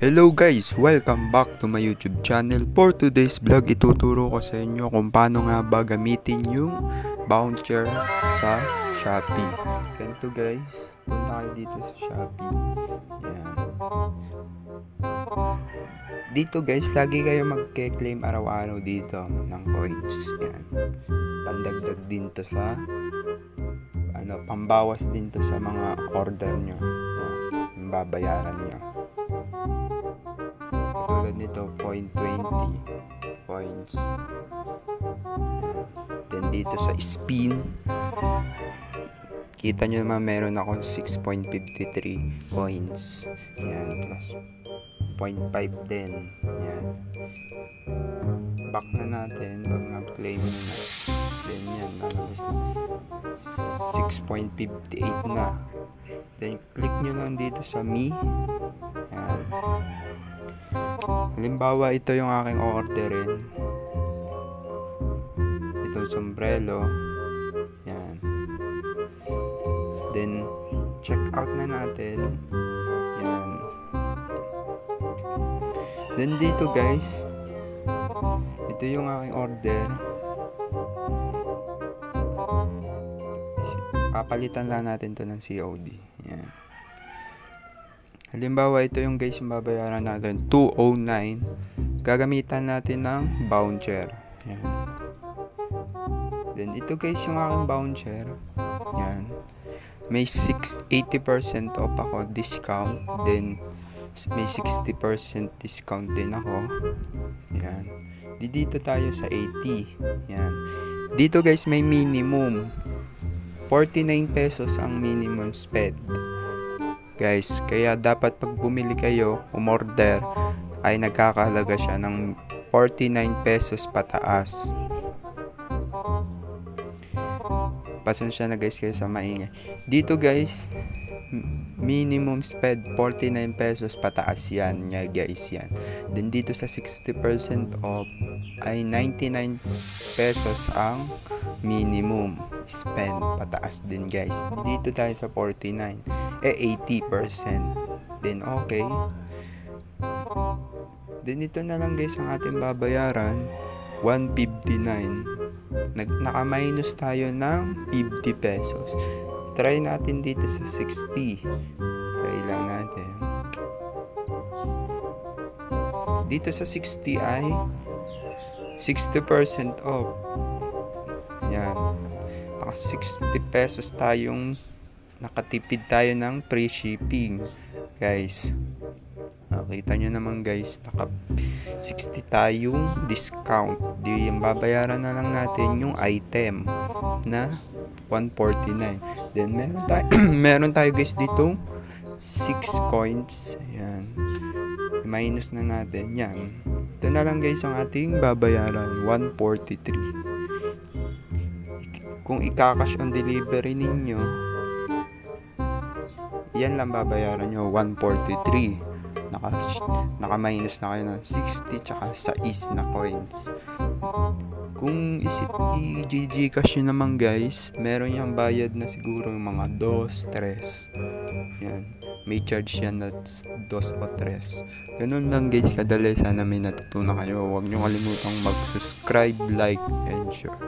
Hello guys! Welcome back to my YouTube channel. For today's vlog, ituturo ko sa inyo kung paano nga ba gamitin yung voucher sa Shopee. Ganito guys, punta kayo dito sa Shopee. Yan. Dito guys, lagi kayo magke-claim araw-araw dito ng coins. Yan. Pandagdag din to sa pambawas din to sa mga order nyo. Yan. Yung babayaran nyo. Tulad nito, 0.20 points. Yan. Then dito sa spin, kita nyo naman meron ako 6.53 coins. Yan, plus 0.5 din. Yan. Back na natin pag na-claim nyo na. Then yan, lalabas na 6.58 na. Then click nyo lang dito sa me. Yan. Halimbawa, ito yung aking orderin. Itong sombrero. Yan. Then, check out na natin. Yan. Then, dito guys, ito yung aking order. Papalitan lang natin to ng COD. Yan. Halimbawa, ito yung guys yung babayaran natin, 209. Gagamitan natin ng voucher. Yan. Then, ito guys yung aking voucher. Yan. May 80% off ako, discount. Then, may 60% discount din ako. Yan. Dito tayo sa 80. Yan. Dito guys, may minimum. 49 pesos ang minimum spend. Guys, kaya dapat pag bumili kayo, umorder, ay nagkakahalaga siya ng 49 pesos pataas. Pasensya na guys kayo sa maingay. Dito guys, minimum spend 49 pesos pataas yan nga guys yan. Then dito sa 60% off ay 99 pesos ang minimum spend pataas din guys. Dito tayo sa 49 80%. Then okay. Then ito na lang guys ang ating babayaran, 159. Naka-minus tayo ng 50 pesos. Try natin dito sa 60. Try lang natin. Dito sa 60 ay 60% off. Yan. Naka 60 pesos tayong nakatipid tayo ng free shipping. Guys. Kita nyo naman guys, naka 60 tayong discount. Di yung babayaran na lang natin yung item na 149. Then meron tayo guys dito 6 coins. Ayan. Minus na natin. Yan. Ito na lang guys ang ating babayaran, 143. Kung ika-cash on delivery ninyo, yan lang babayaran nyo, 143. Naka-minus na kayo ng 60 tsaka 6 na coins. Kung i-Gcash nyo naman guys, meron yung bayad na siguro yung mga 2, 3. Yan. May charge yan na 2 o 3. Ganun lang guys kadali. Sana may natutunan kayo. Huwag nyo kalimutang mag-subscribe, like, and share.